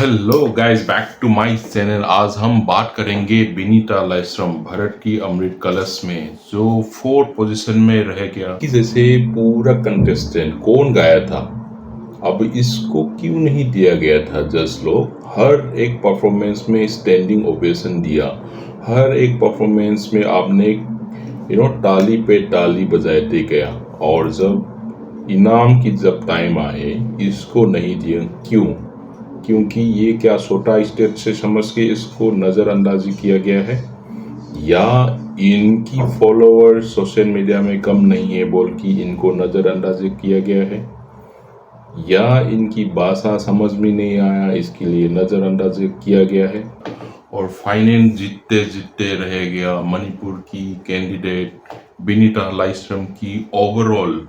Hello guys, back to my channel. आज हम बात करेंगे बिनीता लाइस्रम भरत की अमृत कलश में जो फोर्थ पोजीशन में रह गया कि जैसे पूरा कंटेस्टेंट कौन गाया था। अब इसको क्यों नहीं दिया गया था? जज लोग हर एक परफॉर्मेंस में स्टैंडिंग ओवेशन दिया, हर एक परफॉर्मेंस में आपने ताली पे ताली बजाते गया। और जब इनाम की जब टाइम आए इसको नहीं दिया, क्यों? क्योंकि ये क्या छोटा स्टेट से समझ के इसको नज़रअंदाजी किया गया है, या इनकी फॉलोअर्स सोशल मीडिया में कम नहीं है बोल कि इनको नज़रअंदाजी किया गया है, या इनकी भाषा समझ में नहीं आया इसके लिए नज़रअंदाजी किया गया है। और फाइनल जीतते जीतते रह गया मणिपुर की कैंडिडेट बिनीता लाइस्रम की। ओवरऑल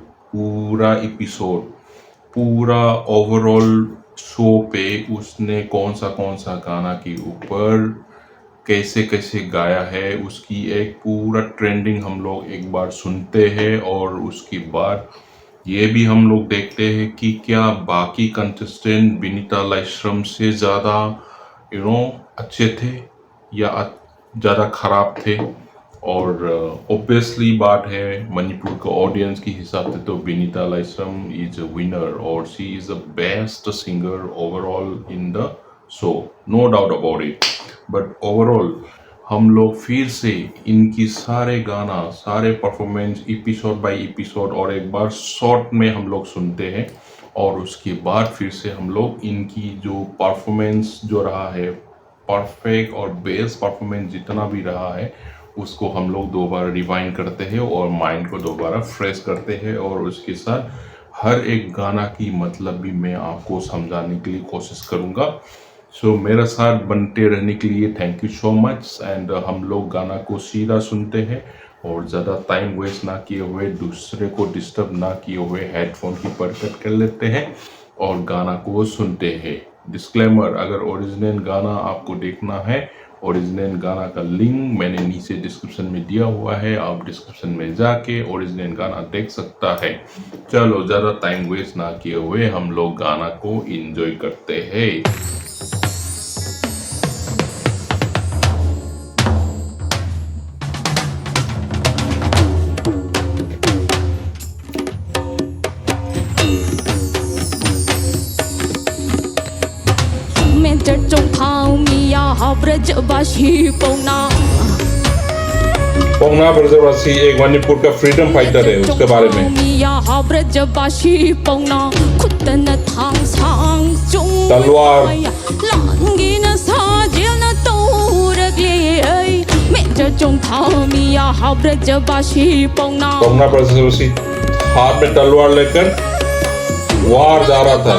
पूरा ओवरऑल शो पे उसने कौन सा गाना के ऊपर कैसे कैसे गाया है उसकी एक पूरा ट्रेंडिंग हम लोग एक बार सुनते हैं, और उसके बाद ये भी हम लोग देखते हैं कि क्या बाकी कंटेस्टेंट बिनीता लाइस्रम से ज़्यादा अच्छे थे या ज़्यादा खराब थे। और ऑब्वियसली बात है मणिपुर का ऑडियंस के हिसाब से तो Binita Laishram is a winner और she is the best singer overall in the show, no doubt about it. But overall हम लोग फिर से इनकी सारे गाना सारे परफॉर्मेंस एपिसोड बाय एपिसोड और एक बार शॉर्ट में हम लोग सुनते हैं, और उसके बाद फिर से हम लोग इनकी जो परफॉर्मेंस जो रहा है परफेक्ट और बेस्ट परफॉर्मेंस जितना भी रहा है उसको हम लोग दोबारा रिवाइंड करते हैं और माइंड को दोबारा फ्रेश करते हैं, और उसके साथ हर एक गाना की मतलब भी मैं आपको समझाने के लिए कोशिश करूँगा। सो मेरा साथ बनते रहने के लिए thank you so much. And हम लोग गाना को सीधा सुनते हैं और ज़्यादा टाइम वेस्ट ना किए हुए, दूसरे को डिस्टर्ब ना किए हुए हेडफोन की परकट कर लेते हैं और गाना को सुनते हैं। डिस्क्लेमर, अगर ओरिजिनल गाना आपको देखना है, ओरिजिनल गाना का लिंक मैंने नीचे डिस्क्रिप्शन में दिया हुआ है, आप डिस्क्रिप्शन में जाके ओरिजिनल गाना देख सकता है। चलो ज़्यादा टाइम वेस्ट ना किए हुए हम लोग गाना को एंजॉय करते हैं। ब्रजवासी पौना ब्रजवासी एक मणिपुर का फ्रीडम फाइटर है, उसके बारे में। ब्रजवासी पौना खुतन थांग सांग चुंग तलवार लांगिन साजिल तोरगले मेजर चुंग थामिया ब्रजवासी पौना ब्रजवासी हाथ में तलवार लेकर वार जा रहा था।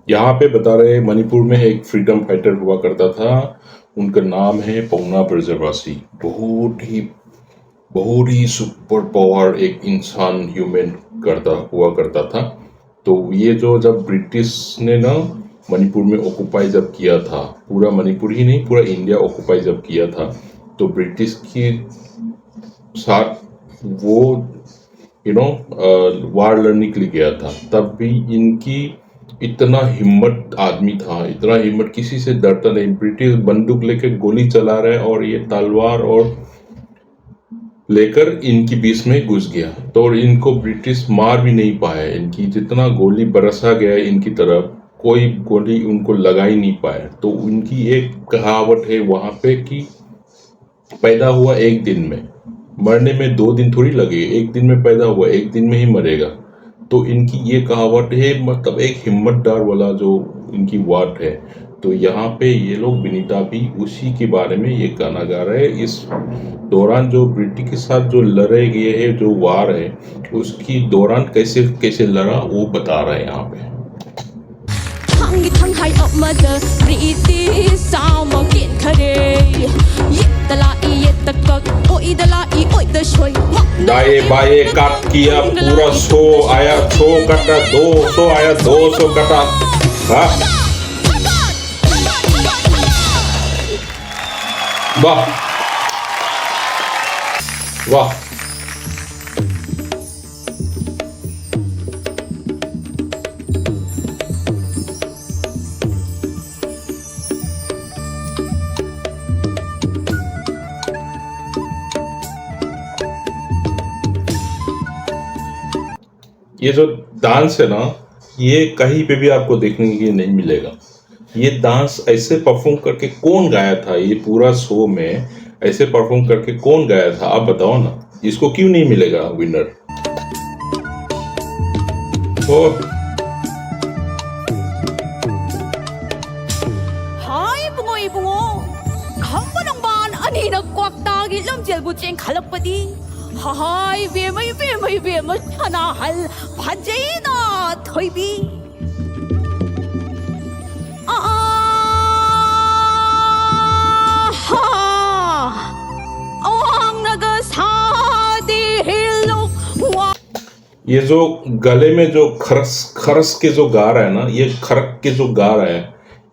यहाँ पे बता रहे मणिपुर में एक फ्रीडम फाइटर हुआ करता था, उनका नाम है पौना ब्रजवासी। बहुत ही सुपर पावर एक इंसान ह्यूमन हुआ करता था। तो ये जो जब ब्रिटिश ने ना मणिपुर में ऑक्युपाई जब किया था, पूरा मणिपुर ही नहीं पूरा इंडिया ऑक्युपाई जब किया था, तो ब्रिटिश के साथ वो वार लड़ने के लिए गया था। तब भी इनकी इतना हिम्मत आदमी था, इतना हिम्मत, किसी से डरता नहीं। ब्रिटिश बंदूक लेकर गोली चला रहे और ये तलवार और लेकर इनकी बीच में घुस गया, तो इनको ब्रिटिश मार भी नहीं पाया। इनकी जितना गोली बरसा गया इनकी तरफ, कोई गोली उनको लगा ही नहीं पाया। तो उनकी एक कहावत है वहां पे कि पैदा हुआ एक दिन में, मरने में 2 दिन थोड़ी लगे, एक दिन में पैदा हुआ एक दिन में ही मरेगा। तो इनकी ये कहावत है, मतलब एक हिम्मतदार वाला जो इनकी वाट है। तो यहाँ पे ये लोग विनीता भी उसी के बारे में ये गाना गा रहे हैं। इस दौरान जो ब्रिटिश के साथ जो लड़े गए हैं, जो वार है, उसकी दौरान कैसे कैसे लड़ा वो बता रहे हैं यहाँ पे। Thang thang hai amada British sama kin khare Yetala yetakak oi dala oi da shoi दाए बाए काट किया पूरा 100 आया, 100 कटा 200 आया, 200 कटा। हाँ वाह वाह। ये जो डांस है ना, ये कहीं पे भी आपको देखने के लिए नहीं मिलेगा। ये डांस ऐसे परफॉर्म करके कौन गाया था, ये पूरा शो में ऐसे परफॉर्म करके कौन गाया था, आप बताओ ना। इसको क्यों नहीं मिलेगा winner? Hai bungo ibungo Khamba nang ban ani na kwak ta gi lam jel bu cheng khalak padi Hai be mai chana hal bhajai na thoi bi ये जो गले में जो खरस खरस के जो गा रहा है ना, ये खरक के जो गा रहा है,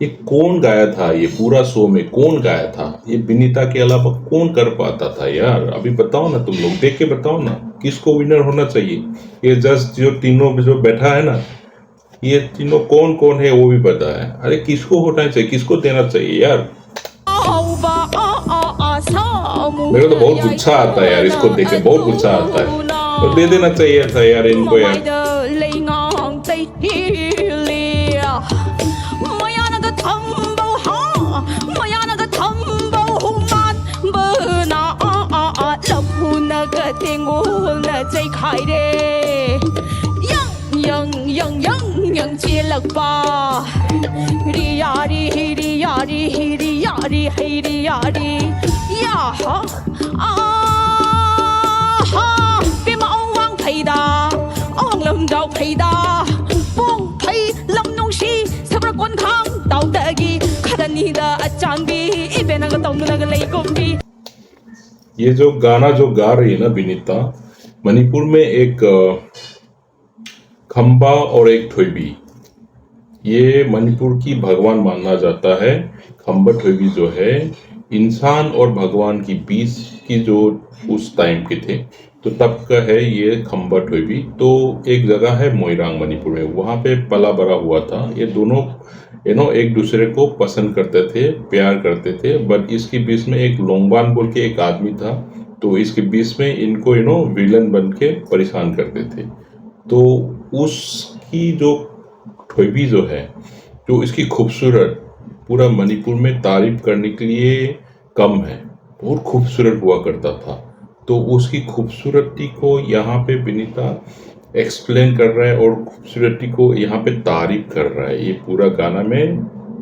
ये कौन गाया था? ये पूरा शो में कौन गाया था? ये विनीता के अलावा कौन कर पाता था यार? अभी बताओ ना, तुम लोग देख के बताओ ना, किसको विनर होना चाहिए? ये जस्ट जो तीनों जो बैठा है ना, ये तीनों कौन कौन है वो भी पता है। अरे किसको होना चाहिए, किसको देना चाहिए यार? मेरे को तो बहुत गुस्सा आता है यार, इसको देख के बहुत गुस्सा आता है। तो दे देना चाहिए था यार इनको यार। ये जो गाना जो गा रही है ना विनीता, मणिपुर में एक खम्बा और एक थोइबी, ये मणिपुर की भगवान माना जाता है। खम्बा थोइबी जो है इंसान और भगवान की बीच की जो उस टाइम के थे, तो तब का है ये खम्बा थोइबी। तो एक जगह है मोइरांग मणिपुर में, वहाँ पे पला बड़ा हुआ था। ये दोनों एक दूसरे को पसंद करते थे, प्यार करते थे। बट इसके बीच में एक लोंगबान बोल के एक आदमी था, तो इसके बीच में इनको विलन बन के परेशान करते थे। तो उसकी जो थोइबी जो है, जो इसकी खूबसूरत, पूरा मणिपुर में तारीफ करने के लिए कम है, बहुत खूबसूरत हुआ करता था। तो उसकी खूबसूरती को यहाँ पे विनीता एक्सप्लेन कर रहा है और खूबसूरती को यहाँ पे तारीफ कर रहा है। ये पूरा गाना में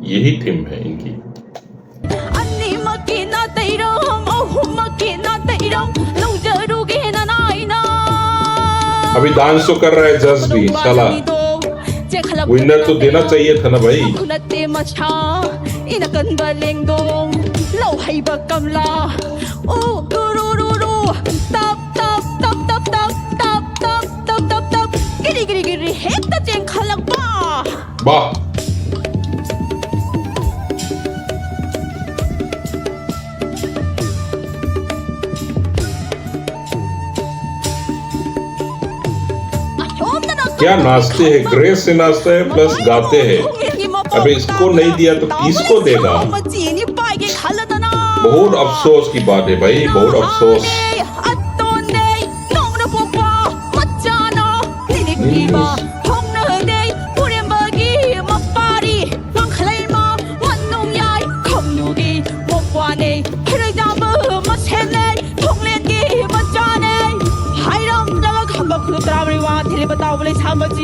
यही थीम है इनकी। अभी डांस तो कर रहा है जज भी, साला विनर तो देना चाहिए था ना भाई। वाह, क्या नाचते हैं, ग्रेस से नाचते हैं प्लस गाते हैं। अबे इसको नहीं दिया तो किसको देगा? बहुत अफसोस की बात है भाई, बहुत अफसोस।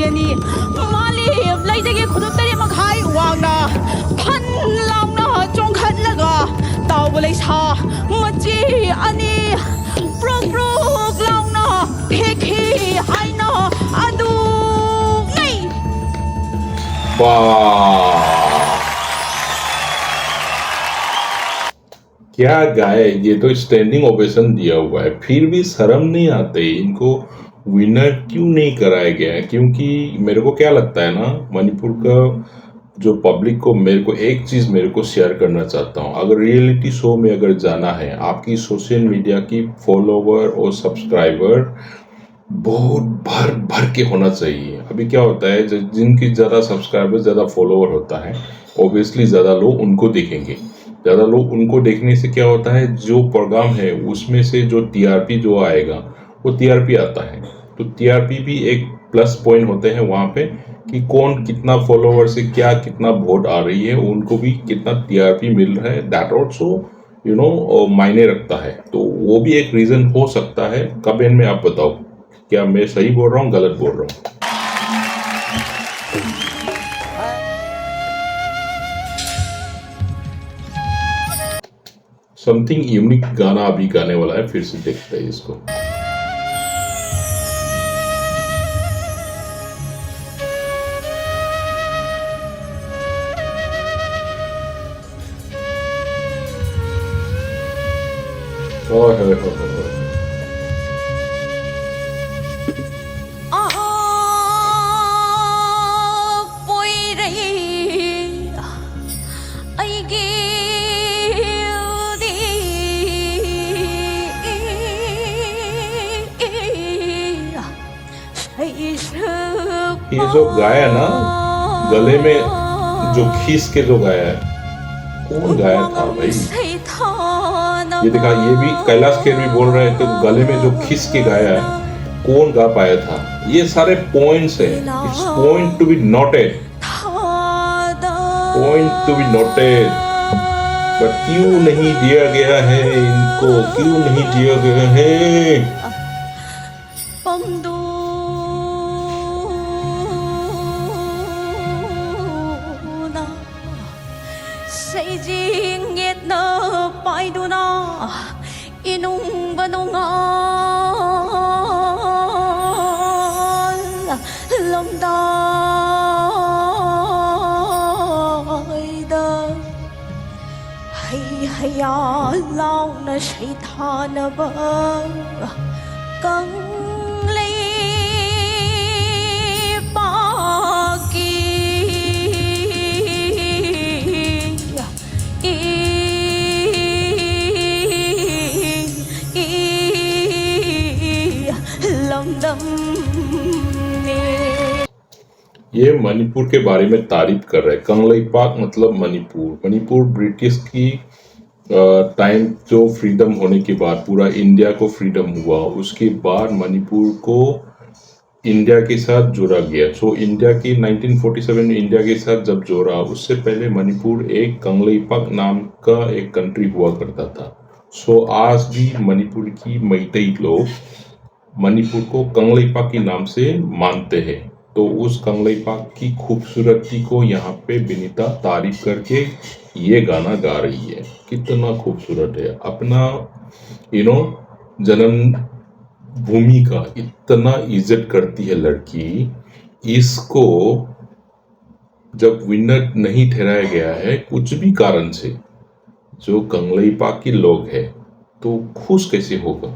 ꯑꯅꯤ ꯃꯥꯂꯦꯝ ꯂꯩꯗꯒꯤ ꯈꯨꯗꯨꯞ ꯇꯔꯦꯠ ꯃꯈꯥꯏ ꯋꯥꯡꯅ ꯐꯟ ꯂꯥꯎꯅ ꯆꯣꯡꯈꯠꯂꯒ ꯇꯥꯎꯕ ꯂꯩꯁꯥ ꯃꯆꯦ ꯑꯅꯤ ꯄ꯭ꯔꯣꯛ ꯄ꯭ꯔꯣꯛ ꯂꯥꯎꯅ ꯐꯦꯛꯈꯤ ꯍꯥꯏꯅ ꯑꯗꯨꯉꯩ वाह, क्या गाए। ये तो स्टैंडिंग ओवेशन दिया हुआ है, फिर भी शर्म नहीं आते इनको। विनर क्यों नहीं कराया गया है? क्योंकि मेरे को क्या लगता है ना, मणिपुर का जो पब्लिक को, मेरे को एक चीज मेरे को शेयर करना चाहता हूँ। अगर रियलिटी शो में अगर जाना है, आपकी सोशल मीडिया की फॉलोवर और सब्सक्राइबर बहुत भर भर के होना चाहिए। अभी क्या होता है, जिनकी ज़्यादा सब्सक्राइबर ज़्यादा फॉलोवर होता है, ऑब्वियसली ज़्यादा लोग उनको देखेंगे। ज़्यादा लोग उनको देखने से क्या होता है, जो प्रोग्राम है उसमें से जो टीआरपी जो आएगा वो टीआरपी आता है। तो टीआरपी भी एक प्लस पॉइंट होते हैं वहाँ पे, कि कौन कितना फॉलोवर से क्या कितना वोट आ रही है, उनको भी कितना टीआरपी मिल रहा है, दैट ऑल्सो मायने रखता है। तो वो भी एक रीज़न हो सकता है। कमेंट में आप बताओ, क्या मैं सही बोल रहा हूँ, गलत बोल रहा हूँ? समथिंग यूनिक गाना अभी गाने वाला है, फिर से देखते हैं इसको। ओए होए होए होए। ये जो गाया ना, गले में जो खींच के जो गाया है, कौन गाया था भाई? ये देखा, ये भी कैलाश खेर भी बोल रहे हैं, तो गले में जो खींच के गाया है, कौन गा पाया था? ये सारे पॉइंट्स है, it's point to be noted, point to be noted. But क्यों नहीं दिया गया है इनको, क्यों नहीं दिया गया है? Launa shaitana ba kang lay paki lamdam ये मणिपुर के बारे में तारीफ कर रहे हैं। कंगलेइपाक मतलब मणिपुर। मणिपुर ब्रिटिश की टाइम जो फ्रीडम होने के बाद पूरा इंडिया को फ्रीडम हुआ, उसके बाद मणिपुर को इंडिया के साथ जोड़ा गया। सो इंडिया की 1947 में इंडिया के साथ जब जोड़ा, उससे पहले मणिपुर एक कंगलेइपाक नाम का एक कंट्री हुआ करता था। सो आज भी मणिपुर की मैतेई लोग मणिपुर को कंगलेइपाक के नाम से मानते हैं। तो उस कंगलेइपाक की खूबसूरती को यहाँ पे विनीता तारीफ करके ये गाना गा रही है। कितना खूबसूरत है। अपना जन्म भूमि का इतना इज्जत करती है लड़की। इसको जब विनर नहीं ठहराया गया है कुछ भी कारण से, जो कंगलेइपाक के लोग हैं, तो खुश कैसे होगा?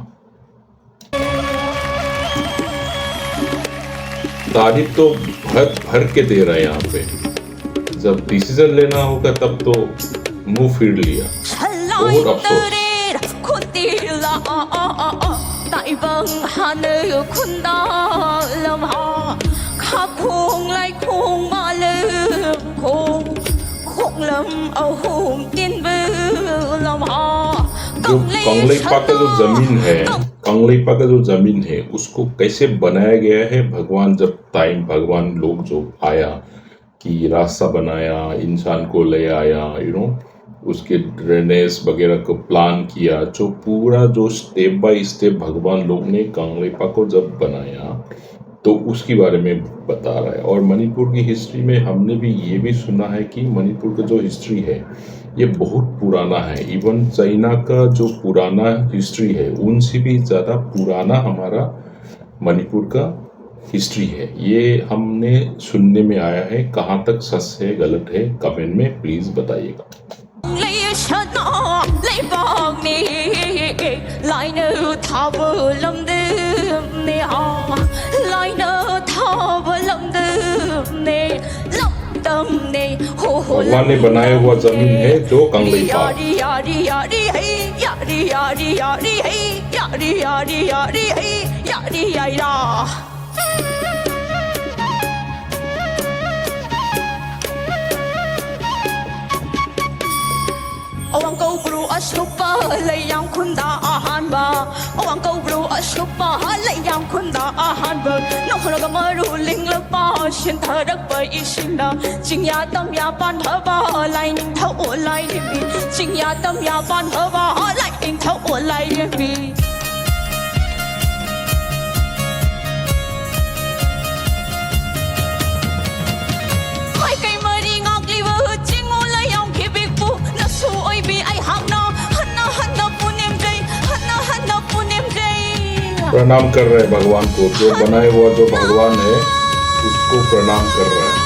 तारीफ तो भर भर के दे रहा है यहाँ पे। जब डिसीजन लेना होगा तब तो मुंह फिर लिया। बहुत अफसोस। जो कंगलेइपाक का जो जमीन है, कंगलेइपाक का जो जमीन है, उसको कैसे बनाया गया है भगवान, जब टाइम भगवान लोग जो आया कि रास्ता बनाया, इंसान को ले आया, उसके ड्रेनेज वगैरह को प्लान किया, जो पूरा जो स्टेप बाय स्टेप भगवान लोग ने कंगलेइपाक को जब बनाया, तो उसके बारे में बता रहा है। और मणिपुर की हिस्ट्री में हमने भी ये भी सुना है कि मणिपुर का जो हिस्ट्री है ये बहुत पुराना है। इवन चाइना का जो पुराना हिस्ट्री है उनसे भी ज़्यादा पुराना हमारा मणिपुर का हिस्ट्री है। ये हमने सुनने में आया है, कहाँ तक सच है गलत है कमेंट में प्लीज़ बताइएगा। भगवान ने बनाया हुआ जमीन है जो कंगली पार। Awang go bru a super lay yang kunda a hanba. Awang go bru a super lay yang kunda a hanba. No holo maru ling la pa shin tha rak pa I shin da. Jing ya tam ya pan tha ba lai ning tha o lai ni bi. Jing ya tam ya pan tha ba lai ning tha o lai ni bi. Hai kai mari ngak li wa jing o lai yang ki big bu. Na su oi bi ai hak na hanna hanna punem jai hanna hanna punem jai. प्रणाम कर रहे हैं भगवान को, जो बनाए हुआ जो भगवान है उसको प्रणाम कर रहे हैं।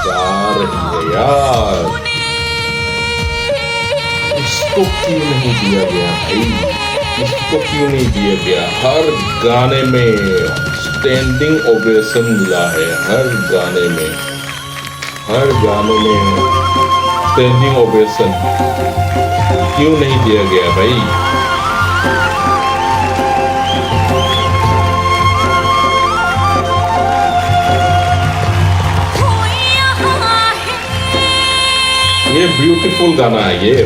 जा रही है यार, इसको क्यों नहीं दिया गया भाई, इसको क्यों नहीं दिया गया। हर गाने में स्टैंडिंग ओवेशन मिला है, हर गाने में स्टैंडिंग ओवेशन क्यों नहीं दिया गया भाई। ये ब्यूटीफुल गाना है ये,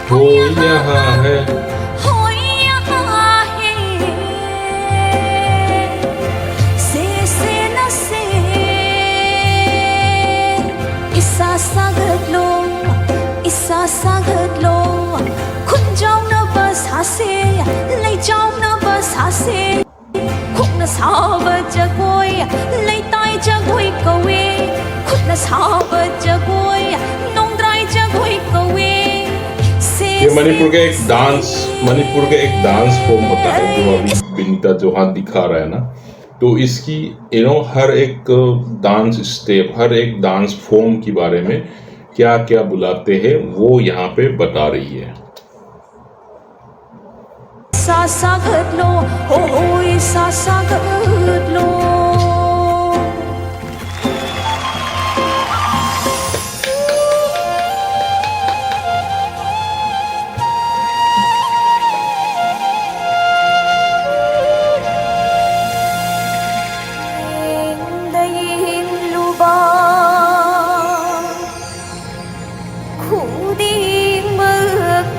वो यहाँ है Sagat lo khun jaw na bas hase lai jaw na bas hase khun na sawa jagoi lai tai jagoi kawe khun na sawa jagoi nong drai jagoi kawe। ये मणिपुर का एक डांस फॉर्म होता है जो अभी विनीता जोहान दिखा रहा है ना, तो इसकी हर एक डांस स्टेप, हर एक डांस फॉर्म के बारे में क्या क्या बुलाते हैं वो यहाँ पे बता रही है। सा सा घटलो हो सा सा घटलो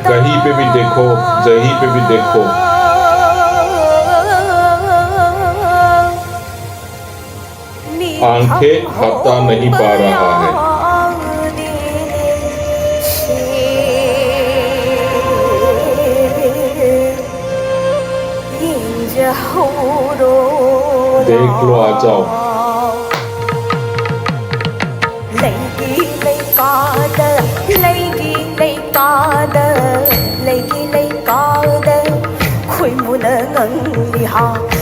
कहीं पे भी देखो, जहीं पे भी देखो, आंखें हटा नहीं पा रहा है। देख लो, आ जाओ।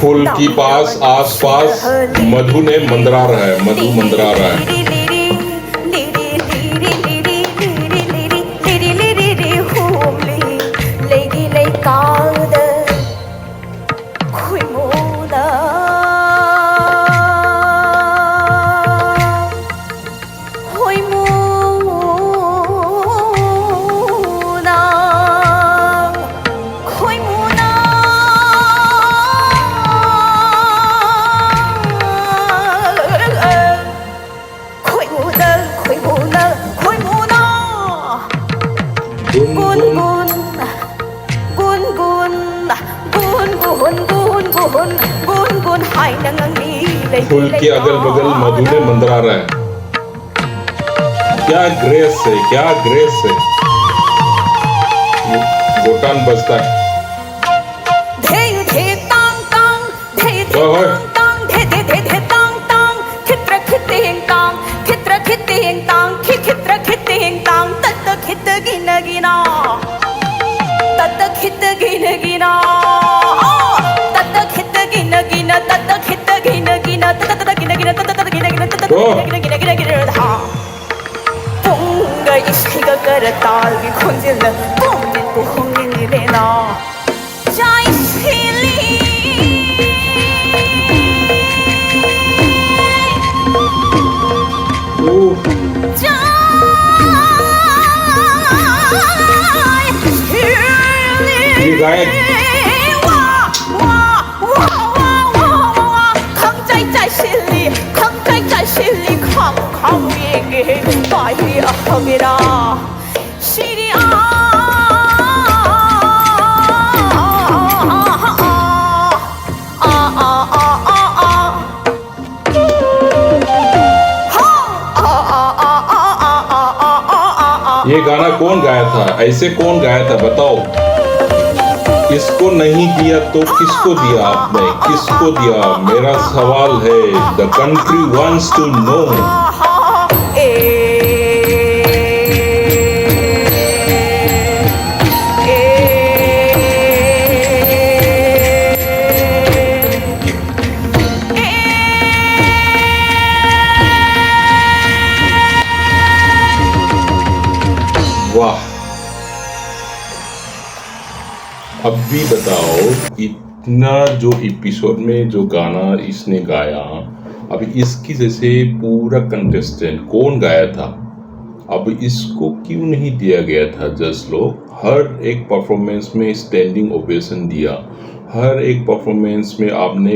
फूल की पास आसपास मधु ने मंदरा रहा है, मधु मंदरा रहा है। फूल के अगल बगल मधु ने मंदरा रहा है। क्या ग्रेस है, क्या ग्रेस है। गोटान बजता है। धे धे तांग तांग धे धे ओए, तांग तांग धे धे धे धे तांग तांग खित्र खितेंग तांग खित्र खितेंग तांग खित्र खितेंग तांग तत खित गिन गिना तत खित गिन गिना तत खित गिन गिन तत खित गिन गिन तत गिन गिन तत गिन गिन तत गिन गिन गिन गिन धा 뭔가 이 시각을 딸기 건질러 뽕짓 뽕짓 이래나 자이 실리 ओ, ये गायक ये गाना कौन गाया था, ऐसे कौन गाया था बताओ। इसको नहीं दिया तो किसको दिया आपने, किसको दिया, मेरा सवाल है। The country wants to know. वाह, अब भी बताओ, इतना जो एपिसोड में जो गाना इसने गाया, अब इसकी जैसे पूरा कंटेस्टेंट कौन गाया था, अब इसको क्यों नहीं दिया गया था जज लोग। हर एक परफॉर्मेंस में स्टैंडिंग ओवेशन दिया, हर एक परफॉर्मेंस में आपने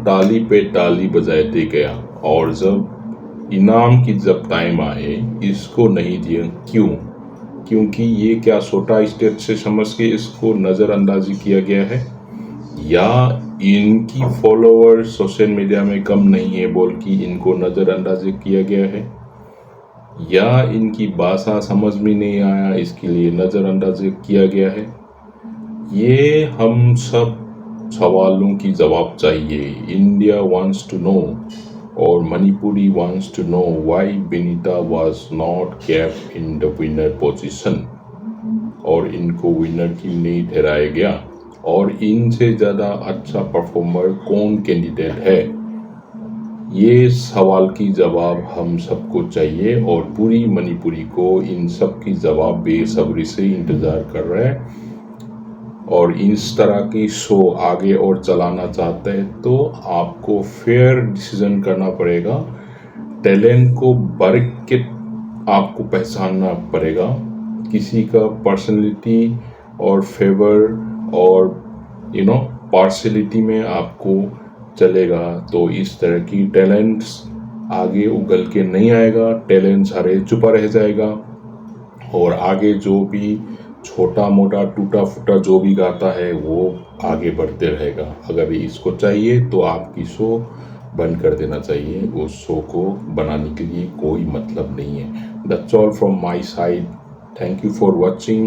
ताली पे ताली बजाते गया, और जब इनाम की जब टाइम आए इसको नहीं दिया, क्यों? क्योंकि ये क्या छोटा स्टेट से समझ के इसको नज़रअंदाजी किया गया है, या इनकी फॉलोअर्स सोशल मीडिया में कम नहीं है बोल कि इनको नज़रअंदाजी किया गया है, या इनकी भाषा समझ में नहीं आया इसके लिए नज़रअंदाजी किया गया है। ये हम सब सवालों की जवाब चाहिए। इंडिया वांट्स टू नो और Manipuri wants to know why Benita was not kept in the winner position, और इनको विनर क्यों नहीं ठहराया गया, और इनसे ज़्यादा अच्छा परफॉर्मर कौन कैंडिडेट है। ये सवाल की जवाब हम सबको चाहिए, और पूरी मणिपुरी को इन सब की जवाब बेसब्री से इंतज़ार कर रहे हैं। और इस तरह की शो आगे और चलाना चाहते हैं तो आपको फेयर डिसीजन करना पड़ेगा, टैलेंट को बारीक के आपको पहचानना पड़ेगा। किसी का पर्सनैलिटी और फेवर और पार्शलिटी में आपको चलेगा तो इस तरह की टैलेंट्स आगे उगल के नहीं आएगा, टैलेंट सारे छुपा रह जाएगा, और आगे जो भी छोटा मोटा टूटा फूटा जो भी गाता है वो आगे बढ़ते रहेगा। अगर इसको चाहिए तो आपकी शो बंद कर देना चाहिए, उस शो को बनाने के लिए कोई मतलब नहीं है। That's all from my side. Thank you for watching,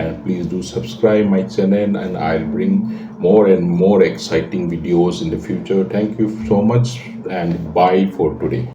and please do subscribe my channel, and I'll bring more and more exciting videos in the future. Thank you so much, and bye for today.